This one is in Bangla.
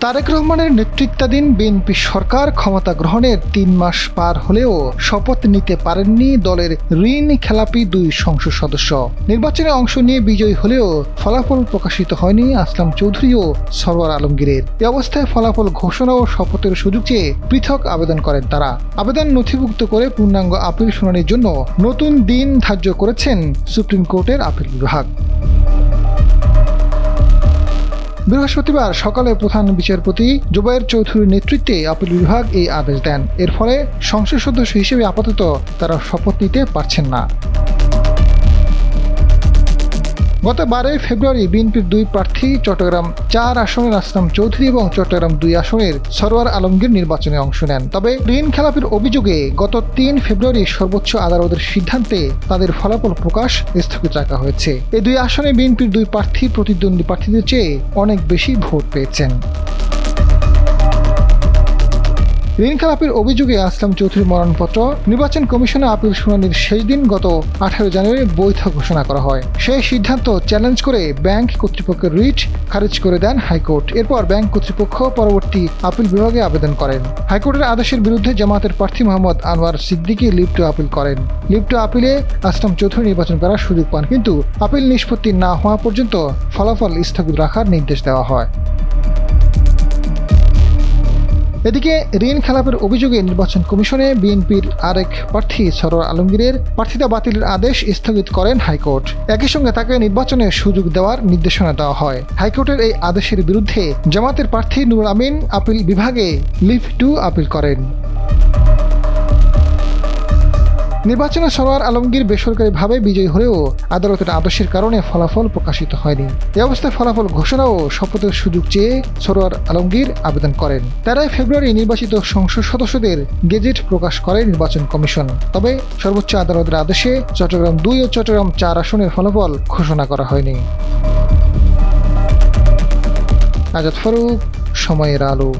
তারেক রহমানের নেতৃত্বাধীন বিএনপি সরকার ক্ষমতা গ্রহণের ৩ মাস পার হলেও শপথ নিতে পারেননি দলের ঋণ খেলাপি ২ সংসদ সদস্য। নির্বাচনে অংশ নিয়ে বিজয়ী হলেও ফলাফল প্রকাশিত হয়নি আসলাম চৌধুরী ও সরওয়ার আলমগীরের। এ অবস্থায় ফলাফল ঘোষণা ও শপথের সুযোগ চেয়ে পৃথক আবেদন করেন তারা। আবেদন নথিভুক্ত করে পূর্ণাঙ্গ আপিল শুনানির জন্য নতুন দিন ধার্য করেছেন সুপ্রিম কোর্টের আপিল বিভাগ। বৃহস্পতিবার সকালে প্রধান বিচারপতি জুবায়ের চৌধুরীর নেতৃত্বে আপিল বিভাগ এই আদেশ দেন। এর ফলে সংসদ সদস্য হিসেবে আপাতত তারা শপথ নিতে পারছেন না। গত 12 ফেব্রুয়ারি বিএনপির 2 প্রার্থী চট্টগ্রাম 4 আসনের আসলাম চৌধুরী এবং চট্টগ্রাম 2 আসনের সরওয়ার আলমগীর নির্বাচনে অংশ নেন। তবে ঋণ খেলাপির অভিযোগে গত 3 ফেব্রুয়ারি সর্বোচ্চ আদালতের সিদ্ধান্তে তাদের ফলাফল প্রকাশ স্থগিত রাখা হয়েছে। এই 2 আসনে বিএনপির 2 প্রার্থী প্রতিদ্বন্দ্বী প্রার্থীদের চেয়ে অনেক বেশি ভোট পেয়েছেন। ঋণ খেলাপির অভিযোগে আসলাম চৌধুরীর মনোনয়নপত্র নির্বাচন কমিশনে আপিল শুনানির শেষ দিন গত 18 জানুয়ারি বৈধ ঘোষণা করা হয়। সেই সিদ্ধান্ত চ্যালেঞ্জ করে ব্যাংক কর্তৃপক্ষের রিট খারিজ করে দেন হাইকোর্ট। এরপর ব্যাংক কর্তৃপক্ষ পরবর্তী আপিল বিভাগে আবেদন করেন। হাইকোর্টের আদেশের বিরুদ্ধে জামায়াতের প্রার্থী Mohammad Anwar Siddiqui leave to appeal করেন। লিভ টু আপিলে আসলাম চৌধুরী নির্বাচন করার সুযোগ পান, কিন্তু আপিল নিষ্পত্তি না হওয়া পর্যন্ত ফলাফল স্থগিত রাখার নির্দেশ দেওয়া হয়। এদিকে ঋণ খেলাপের অভিযোগে নির্বাচন কমিশনে বিএনপির আরেক প্রার্থী সরওয়ার আলমগীরের প্রার্থিতা বাতিলের আদেশ স্থগিত করেন হাইকোর্ট। একই সঙ্গে তাকে নির্বাচনের সুযোগ দেওয়ার নির্দেশনা দেওয়া হয়। হাইকোর্টের এই আদেশের বিরুদ্ধে জামায়াতের প্রার্থী নুরুল আমিন আপিল বিভাগে লিভ টু আপিল করেন। নির্বাচনে সরওয়ার আলমগীর বেসরকারিভাবে বিজয়ী হলেও আদালতের আদেশের কারণে ফলাফল প্রকাশিত হয়নি। এ অবস্থায় ফলাফল ঘোষণা ও শপথের সুযোগ চেয়ে সরওয়ার আলমগীর আবেদন করেন। 13 ফেব্রুয়ারি নির্বাচিত সংসদ সদস্যদের গেজেট প্রকাশ করে নির্বাচন কমিশন। তবে সর্বোচ্চ আদালতের আদেশে চট্টগ্রাম 2 ও চট্টগ্রাম 4 আসনের ফলাফল ঘোষণা করা হয়নি। আজাদ ফারুক, সময়ের আলো।